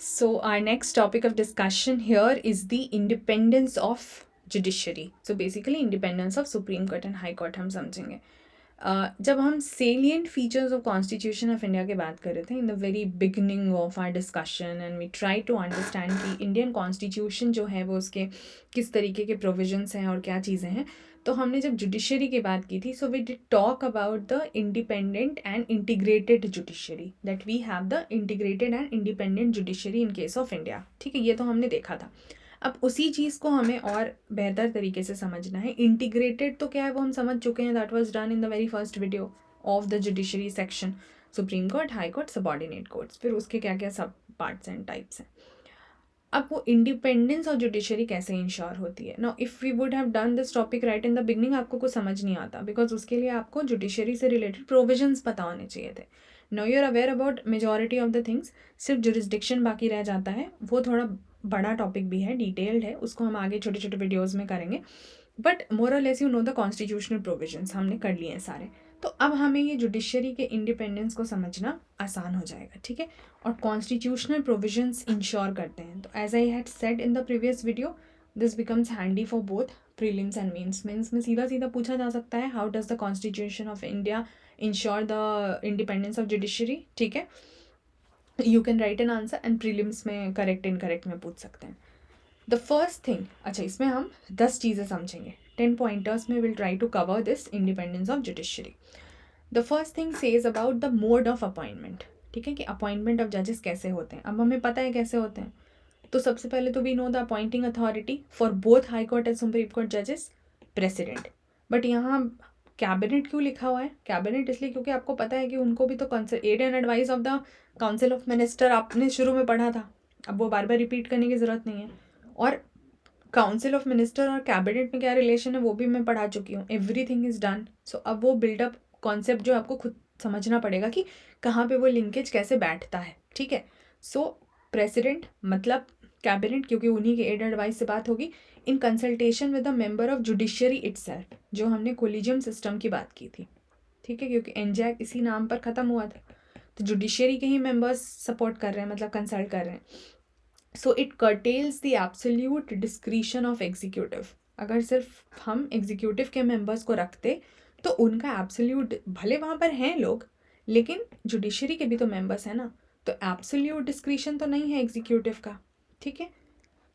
So our next topic of discussion here is the independence of judiciary. So basically independence of Supreme Court and High Court हम समझेंगे. जब हम salient features of Constitution of India की बात कर रहे थे in the very beginning of our discussion and we try to understand कि Indian Constitution जो है वो उसके किस तरीके के provisions हैं और क्या चीज़ें हैं, तो हमने जब जुडिशरी की बात की थी so we did talk about the independent and integrated judiciary, that we have the integrated and independent judiciary in case of India. ठीक है, ये तो हमने देखा था. अब उसी चीज़ को हमें और बेहतर तरीके से समझना है. इंटीग्रेटेड तो क्या है वो हम समझ चुके हैं, that was done in the very first video of the judiciary section. Supreme court, high court, subordinate courts, फिर उसके क्या क्या सब पार्ट्स एंड टाइप्स हैं. अब वो इंडिपेंडेंस ऑफ जुडिशरी कैसे इंश्योर होती है. Now if we would have done this topic right in the beginning आपको कुछ समझ नहीं आता, बिकॉज उसके लिए आपको जुडिशरी से रिलेटेड प्रोविजंस पता होने चाहिए थे. Now you are aware about majority of the things. सिर्फ जुरिस्डिक्शन बाकी रह जाता है, वो थोड़ा बड़ा टॉपिक भी है, डिटेल्ड है, उसको हम आगे छोटे छोटे वीडियोज़ में करेंगे. बट मोर और less you know the constitutional provisions हमने कर लिए हैं सारे. तो अब हमें ये जुडिशरी के इंडिपेंडेंस को समझना आसान हो जाएगा. ठीक है, और कॉन्स्टिट्यूशनल प्रोविजंस इंश्योर करते हैं. तो as I had said in the previous video, this becomes handy for both prelims and mains. Mains में सीधा सीधा पूछा जा सकता है how does the constitution of India ensure the independence of judiciary. ठीक है, you can write an answer and prelims में करेक्ट इनकरेक्ट में पूछ सकते हैं. द फर्स्ट थिंग, अच्छा इसमें हम 10 चीज़ें समझेंगे. 10 पॉइंटर्स में will try to cover this independence of judiciary. The first thing says about the mode of appointment. ठीक है, कि अपॉइंटमेंट ऑफ जजेस कैसे होते हैं. अब हमें पता है कैसे होते हैं. तो सबसे पहले तो we know the appointing authority for both high court and supreme court जजेस, प्रेसिडेंट. बट यहाँ कैबिनेट क्यों लिखा हुआ है. कैबिनेट इसलिए क्योंकि आपको पता है कि उनको भी तो aid and advice of the council of minister आपने शुरू में पढ़ा था. अब वो बार बार रिपीट करने की ज़रूरत नहीं है. और काउंसिल ऑफ मिनिस्टर और कैबिनेट में क्या रिलेशन है वो भी मैं पढ़ा चुकी हूँ. Everything is done. सो अब वो बिल्डअप कॉन्सेप्ट जो आपको खुद समझना पड़ेगा कि कहाँ पे वो लिंकेज कैसे बैठता है. ठीक है, सो प्रेसिडेंट मतलब कैबिनेट, क्योंकि उन्हीं के एड एडवाइस से बात होगी in consultation with the member of judiciary itself, जो हमने कोलिजियम सिस्टम की बात की थी. ठीक है, क्योंकि एनजैक इसी नाम पर ख़त्म हुआ था, तो जुडिशरी के ही मेंबर्स सपोर्ट कर रहे हैं, मतलब कंसल्ट कर रहे हैं. So it curtails the absolute discretion of executive. अगर सिर्फ हम एग्जीक्यूटिव के मेंबर्स को रखते तो उनका एब्सोल्यूट, भले वहाँ पर हैं लोग लेकिन जुडिशरी के भी तो मेंबर्स हैं ना, तो एब्सोल्यूट डिस्क्रिशन तो नहीं है एग्जीक्यूटिव का. ठीक है,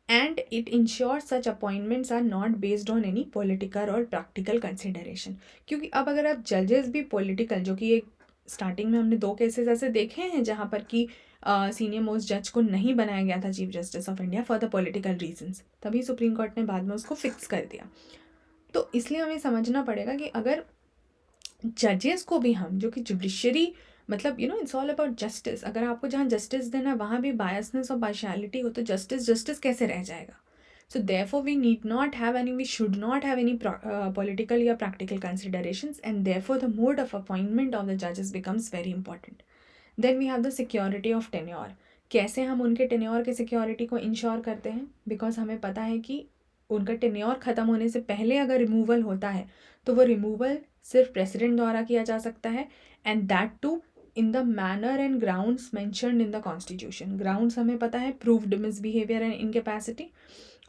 and it ensure such appointments are not based on any political और प्रैक्टिकल कंसिडरेशन. क्योंकि अब अगर आप जजेस भी पॉलिटिकल, जो कि एक स्टार्टिंग में हमने 2 केसेस ऐसे देखे हैं जहाँ पर कि सीनियर मोस्ट जज को नहीं बनाया गया था chief justice of India for the political reasons, तभी सुप्रीम कोर्ट ने बाद में उसको फिक्स कर दिया. तो इसलिए हमें समझना पड़ेगा कि अगर जजेस को भी हम, जो कि जुडिशरी मतलब इट्स ऑल अबाउट जस्टिस, अगर आपको जहाँ जस्टिस देना वहाँ भी बायसनेस और पार्शियलिटी हो तो जस्टिस जस्टिस कैसे रह जाएगा. So therefore we need not have any, we should not have any political या practical considerations, and therefore the mode of appointment of the जजेस becomes very important. Then we have the security of tenure. कैसे हम उनके tenure के security को ensure करते हैं, because हमें पता है कि उनका टेन्योर ख़त्म होने से पहले अगर रिमूवल होता है तो वो रिमूवल सिर्फ प्रेसिडेंट द्वारा किया जा सकता है, and that too in the manner and grounds mentioned in the constitution. Grounds हमें पता है, प्रूव्ड मिसबिहेवियर एंड इनकेपेसिटी,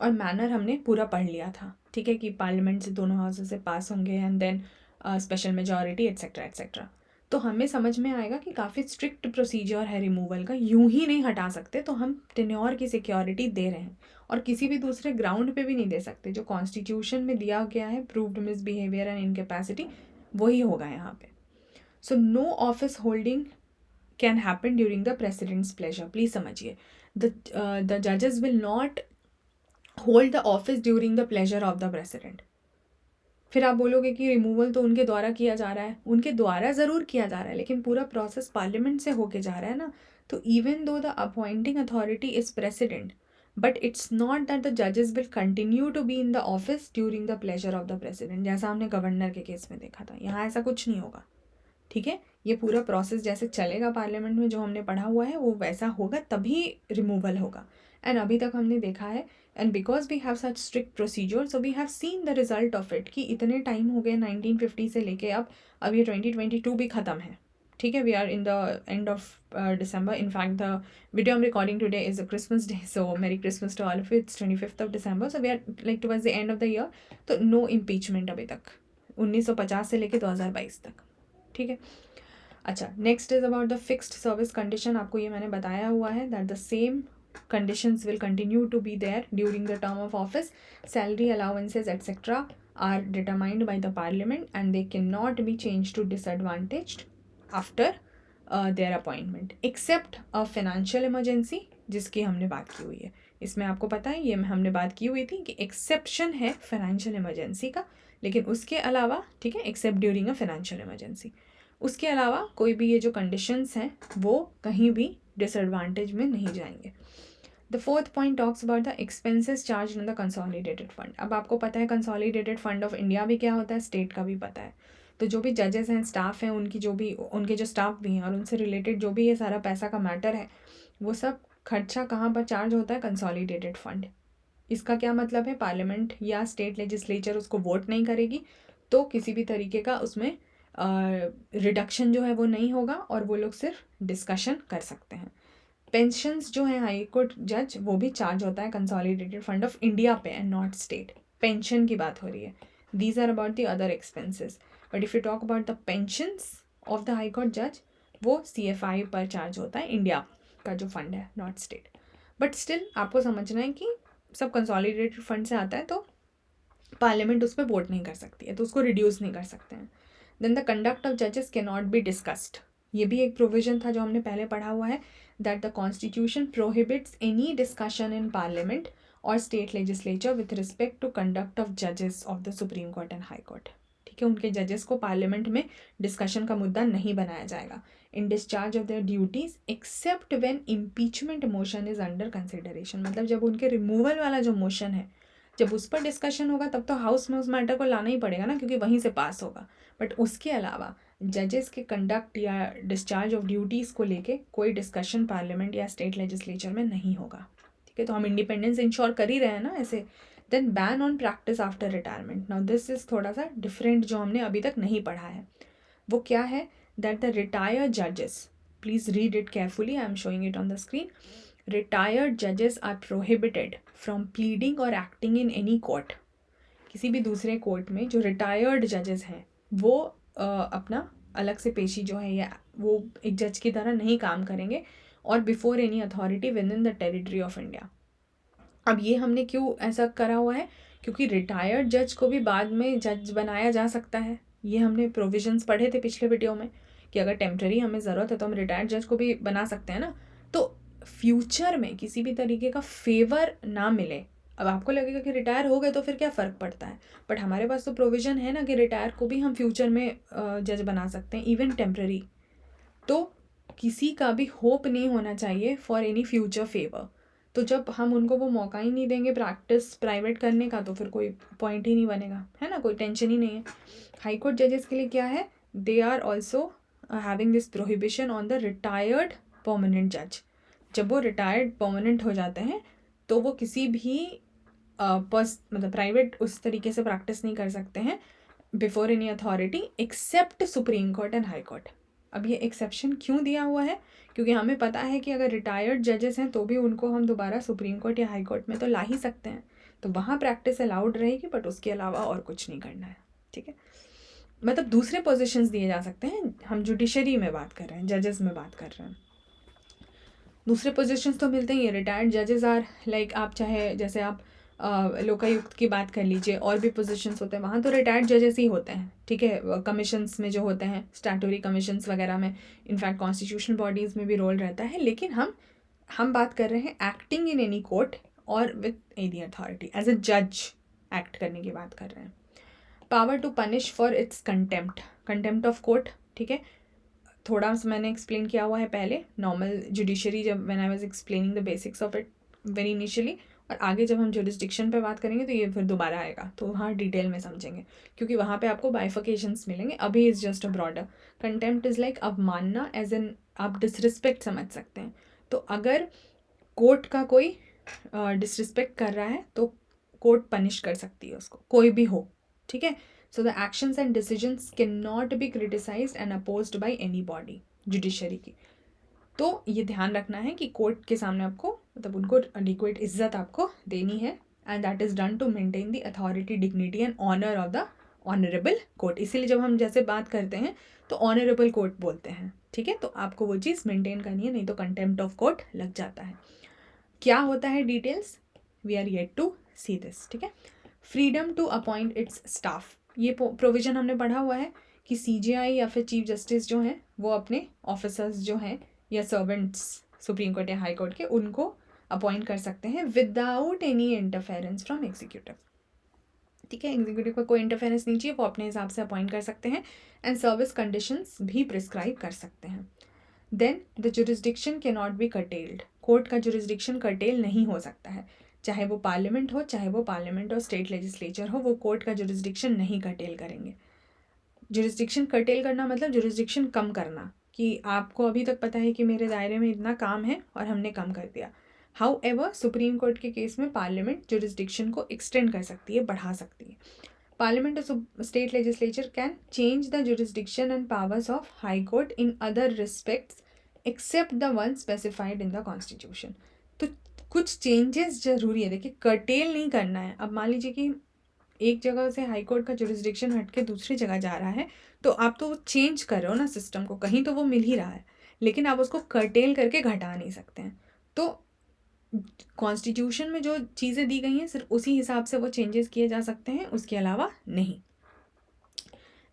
और मैनर हमने पूरा पढ़ लिया था. ठीक है, कि पार्लियामेंट से दोनों हाउसेस से पास होंगे and then special majority etcetera etcetera. तो हमें समझ में आएगा कि काफ़ी स्ट्रिक्ट प्रोसीजर है रिमूवल का, यूं ही नहीं हटा सकते. तो हम टेन्योर की सिक्योरिटी दे रहे हैं और किसी भी दूसरे ग्राउंड पे भी नहीं दे सकते. जो कॉन्स्टिट्यूशन में दिया गया है प्रूव्ड मिसबिहेवियर एंड इनकेपेसिटी, वही होगा यहाँ पे. So no office holding can happen during the president's pleasure. Please समझिए, द जजेस will not hold the office during the pleasure of the president. फिर आप बोलोगे कि रिमूवल तो उनके द्वारा किया जा रहा है. उनके द्वारा ज़रूर किया जा रहा है, लेकिन पूरा प्रोसेस पार्लियामेंट से होके जा रहा है ना. तो even though the appointing authority is president, but it's not that the जजेस will continue to be in the office during the pleasure of the president, जैसा हमने गवर्नर के केस में देखा था. यहाँ ऐसा कुछ नहीं होगा. ठीक है, ये पूरा प्रोसेस जैसे चलेगा पार्लियामेंट में, जो हमने पढ़ा हुआ है वो वैसा होगा, तभी रिमूवल होगा. एंड अभी तक हमने देखा है, and because we have such strict procedure, so we have seen the result of it, कि इतने टाइम हो गए 1950 से लेके अब ये 2022 भी ख़त्म है. ठीक है, we are in the end of December. In fact the video I am recording today is a Christmas day, so merry Christmas to all of you. It's 25th of December, so we are like towards the end of the year. तो no impeachment अभी तक 1950 से लेके 2022 तक. ठीक है. अच्छा, next is about the fixed service condition. आपको ये मैंने बताया हुआ है that the same conditions will continue to be there during the term of office. Salary allowances etc are determined by the parliament and they cannot be changed to disadvantaged after their appointment except a financial emergency, जिसकी हमने बात की हुई है. इसमें आपको पता है ये हमने बात की हुई थी कि एक्सेप्शन है फाइनेंशियल इमरजेंसी का, लेकिन उसके अलावा ठीक है, accept during a financial emergency, उसके अलावा कोई भी ये जो कंडीशंस हैं वो कहीं भी डिसएडवांटेज में नहीं जाएंगे. The fourth point talks about the expenses charge in the consolidated fund. अब आपको पता है कंसोलिडेटेड फंड ऑफ इंडिया भी क्या होता है, स्टेट का भी पता है. तो जो भी जजेस हैं, स्टाफ हैं, उनके जो स्टाफ भी हैं और उनसे रिलेटेड जो भी ये सारा पैसा का मैटर है, वो सब खर्चा कहाँ पर चार्ज होता है, कंसोलिडेटेड फंड. इसका क्या मतलब है, पार्लियामेंट या स्टेट लेजिस्लेचर उसको वोट नहीं करेगी तो किसी भी तरीके का उसमें रिडक्शन जो है वो नहीं होगा और वो लोग सिर्फ डिस्कशन कर सकते हैं. पेंशन्स जो है हाई कोर्ट जज वो भी चार्ज होता है कंसोलिडेटेड फंड ऑफ इंडिया पे एंड नॉट स्टेट. पेंशन की बात हो रही है. These are about the other expenses. But if you talk about the pensions of the high court जज, वो CFI पर चार्ज होता है, इंडिया का जो फंड है, नॉट स्टेट. बट स्टिल आपको समझना है कि सब कंसोलिडेटेड फंड से आता है तो पार्लियामेंट उस पर वोट नहीं कर सकती है, तो उसको रिड्यूस नहीं कर सकते हैं. देन द कंडक्ट ऑफ जजेस कैन नॉट बी डिस्कस्ड. ये भी एक प्रोविजन था जो हमने पहले पढ़ा हुआ है, that the constitution prohibits any discussion in parliament और state legislature with respect to conduct of जजेस of the supreme court and high court. ठीक है, उनके जजेस को पार्लियामेंट में डिस्कशन का मुद्दा नहीं बनाया जाएगा इन discharge of their duties except when impeachment motion is under consideration. मतलब जब उनके रिमूवल वाला जो मोशन है, जब उस पर डिस्कशन होगा तब तो हाउस में उस मैटर को लाना ही पड़ेगा ना, क्योंकि वहीं से पास होगा. बट उसके अलावा जजेस के कंडक्ट या डिस्चार्ज ऑफ ड्यूटीज़ को लेके कोई डिस्कशन पार्लियामेंट या स्टेट लेजिस्लेचर में नहीं होगा. ठीक है, तो हम इंडिपेंडेंस इंश्योर कर ही रहे हैं ना ऐसे. Then ban on practice after retirement. Now this is थोड़ा सा डिफरेंट जो हमने अभी तक नहीं पढ़ा है. वो क्या है, दैट द रिटायर्ड जजेस, please read it carefully, I am showing it on the screen. Retired judges are prohibited from pleading or acting in any court. किसी भी दूसरे कोर्ट में जो रिटायर्ड जजेस हैं वो अपना अलग से पेशी जो है या वो एक जज की तरह नहीं काम करेंगे और before any authority with in the territory of India. अब ये हमने क्यों ऐसा करा हुआ है, क्योंकि रिटायर्ड जज को भी बाद में जज बनाया जा सकता है. ये हमने प्रोविजंस पढ़े थे पिछले वीडियो में कि अगर टेम्प्रेरी हमें ज़रूरत है तो हम रिटायर्ड जज को भी बना सकते हैं ना. तो फ्यूचर में किसी भी तरीके का फेवर ना मिले. अब आपको लगेगा कि रिटायर हो गए तो फिर क्या फ़र्क पड़ता है, बट हमारे पास तो प्रोविज़न है ना कि रिटायर को भी हम फ्यूचर में जज बना सकते हैं, इवन टेम्प्रेरी. तो किसी का भी होप नहीं होना चाहिए फॉर एनी फ्यूचर फेवर. तो जब हम उनको वो मौका ही नहीं देंगे प्रैक्टिस प्राइवेट करने का तो फिर कोई पॉइंट ही नहीं बनेगा, है ना, कोई टेंशन ही नहीं है. हाई कोर्ट जजेस के लिए क्या है, they are also having this prohibition on the retired permanent जज. जब वो रिटायर्ड परमानेंट हो जाते हैं तो वो किसी भी मतलब प्राइवेट उस तरीके से प्रैक्टिस नहीं कर सकते हैं before any authority except supreme court and high court. अब ये एक्सेप्शन क्यों दिया हुआ है, क्योंकि हमें पता है कि अगर रिटायर्ड जजेस हैं तो भी उनको हम दोबारा सुप्रीम कोर्ट या हाई कोर्ट में तो ला ही सकते हैं, तो वहाँ प्रैक्टिस अलाउड रहेगी, बट उसके अलावा और कुछ नहीं करना है. ठीक है, मतलब दूसरे पोजीशंस दिए जा सकते हैं. हम जुडिशरी में बात कर रहे हैं, जजेस में बात कर रहे हैं. दूसरे पोजीशंस तो मिलते ही हैं. रिटायर्ड जजेस आर लाइक, आप चाहे जैसे आप लोकायुक्त की बात कर लीजिए, और भी पोजीशंस होते हैं वहाँ तो रिटायर्ड जजेस ही होते हैं. ठीक है, कमीशंस में जो होते हैं, स्टैट्यूटरी कमीशंस वगैरह में, इनफैक्ट कॉन्स्टिट्यूशनल बॉडीज़ में भी रोल रहता है. लेकिन हम बात कर रहे हैं एक्टिंग इन एनी कोर्ट और with any authority, as a जज एक्ट करने की बात कर रहे हैं. Power to punish for its contempt of court. ठीक है, थोड़ा सा मैंने एक्सप्लेन किया हुआ है पहले नॉर्मल जुडिशरी, जब when I was explaining the basics of it very initially, और आगे जब हम जुरिस्डिक्शन पे बात करेंगे तो ये फिर दोबारा आएगा, तो वहाँ डिटेल में समझेंगे, क्योंकि वहाँ पे आपको बाइफिकेशंस मिलेंगे. अभी is just a broader. Contempt is like अवमानना, एज एन आप डिसरिस्पेक्ट समझ सकते हैं. तो अगर कोर्ट का कोई डिसरिस्पेक्ट कर रहा है तो कोर्ट पनिश कर सकती है उसको, कोई भी हो. ठीक है, so the actions and decisions cannot be criticized and opposed by anybody. Judiciary की। तो ये ध्यान रखना है कि कोर्ट के सामने आपको मतलब उनको एडिक्वेट इज्जत आपको देनी है, and that is done to maintain the authority, dignity and honour of the honourable court. इसीलिए जब हम जैसे बात करते हैं तो ऑनरेबल कोर्ट बोलते हैं, ठीक है। तो आपको वो चीज़ मेंटेन करनी है, नहीं तो कंटेम्प्ट ऑफ कोर्ट लग जाता है। क्या होता है details, we are yet to see this, ठीक है। Freedom to appoint its staff, ये प्रोविजन हमने पढ़ा हुआ है कि सीजेआई या फिर चीफ जस्टिस जो हैं वो अपने ऑफिसर्स जो हैं या सर्वेंट्स सुप्रीम कोर्ट या हाई कोर्ट के, उनको अपॉइंट कर सकते हैं without any interference from executive, ठीक है। एग्जीक्यूटिव का कोई इंटरफेरेंस नहीं चाहिए, वो अपने हिसाब से अपॉइंट कर सकते हैं, एंड सर्विस कंडीशंस भी प्रिस्क्राइब कर सकते हैं। Then the jurisdiction can not be curtailed, court का जुरिस्डिक्शन कर्टेल नहीं हो सकता है, चाहे वो पार्लियामेंट हो, चाहे वो पार्लियामेंट और स्टेट लेजिस्लेचर हो, वो कोर्ट का जुरिस्डिक्शन नहीं कर्टेल करेंगे। जुरिस्डिक्शन कर्टेल करना मतलब जुरिस्डिक्शन कम करना, कि आपको अभी तक पता है कि मेरे दायरे में इतना काम है और हमने कम कर दिया। हाउ एवर सुप्रीम कोर्ट के केस में पार्लियामेंट जुरिस्डिक्शन को एक्सटेंड कर सकती है, बढ़ा सकती है। पार्लियामेंट और state legislature can change the jurisdiction and powers of high court in other respects except the one specified in the constitution. तो कुछ चेंजेस जरूरी है, देखिए कर्टेल नहीं करना है। अब मान लीजिए कि एक जगह से हाई कोर्ट का जुरिस्डिक्शन हट के दूसरी जगह जा रहा है, तो आप तो चेंज कर रहे हो ना सिस्टम को, कहीं तो वो मिल ही रहा है, लेकिन आप उसको कर्टेल करके घटा नहीं सकते हैं। तो कॉन्स्टिट्यूशन में जो चीज़ें दी गई हैं सिर्फ उसी हिसाब से वो चेंजेस किए जा सकते हैं, उसके अलावा नहीं।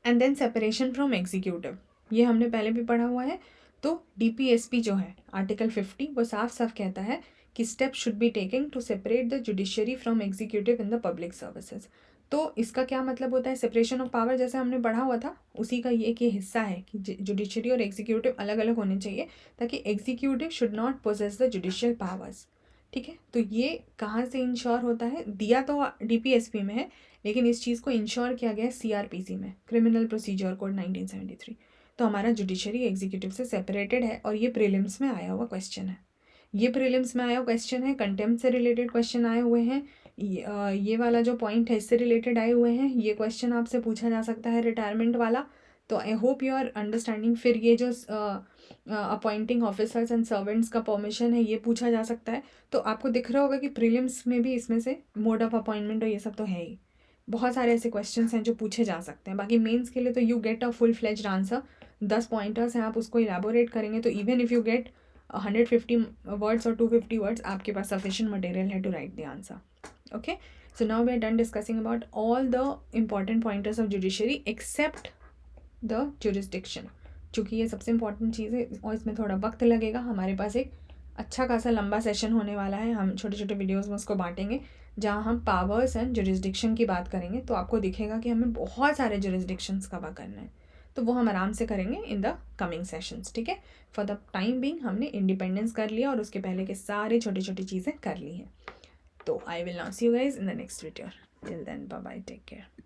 And then separation from executive, ये हमने पहले भी पढ़ा हुआ है। तो डीपीएसपी जो है आर्टिकल 50 वो साफ साफ कहता है कि step should be taken to separate the judiciary from executive in the public services. तो इसका क्या मतलब होता है, सेपरेशन ऑफ पावर जैसे हमने पढ़ा हुआ था उसी का ये एक हिस्सा है कि जुडिशरी और एग्जीक्यूटिव अलग अलग होने चाहिए, ताकि executive should not possess the judicial powers, ठीक है। तो ये कहाँ से इंश्योर होता है, दिया तो डीपीएसपी में है, लेकिन इस चीज़ को इंश्योर किया गया है सीआरपीसी में, क्रिमिनल प्रोसीजर कोड 1973। तो हमारा जुडिशरी एग्जीक्यूटिव से सेपरेटेड है, और ये प्रीलिम्स में आया हुआ क्वेश्चन है, ये प्रीलिम्स में आया हुआ क्वेश्चन है। कंटेम्प्ट से रिलेटेड क्वेश्चन आए हुए हैं, ये वाला जो पॉइंट है इससे रिलेटेड आए हुए हैं, ये क्वेश्चन आपसे पूछा जा सकता है रिटायरमेंट वाला। तो I hope you are understanding. फिर ये जो अपॉइंटिंग ऑफिसर्स एंड सर्वेंट्स का परमिशन है, ये पूछा जा सकता है। तो आपको दिख रहा होगा कि प्रीलिम्स में भी इसमें से मोड ऑफ अपॉइंटमेंट और ये सब तो है ही, बहुत सारे ऐसे क्वेश्चंस हैं जो पूछे जा सकते हैं। बाकी मेंस के लिए तो you get a full fledged answer, 10 pointers हैं, आप उसको इलेबोरेट करेंगे तो even if you get 150 words और 250 वर्ड्स, आपके पास सफिशिएंट मटेरियल है to write the answer. Okay, so now we are done discussing about all the important pointers of judiciary except the jurisdiction. चूँकि ये सबसे इंपॉर्टेंट चीज़ है और इसमें थोड़ा वक्त लगेगा, हमारे पास एक अच्छा खासा लंबा सेशन होने वाला है, हम छोटे छोटे वीडियोस में उसको बांटेंगे जहाँ हम पावर्स एंड जुरिस्डिक्शन की बात करेंगे। तो आपको दिखेगा कि हमें बहुत सारे जुरिस्डिक्शंस कवर करना है, तो वो हम आराम से करेंगे इन द कमिंग सेशंस, ठीक है। फॉर द टाइम बीइंग हमने इंडिपेंडेंस कर लिया और उसके पहले के सारे छोटी छोटी चीज़ें कर ली हैं। तो I will now see you guys in the next video. Till then bye bye, take care.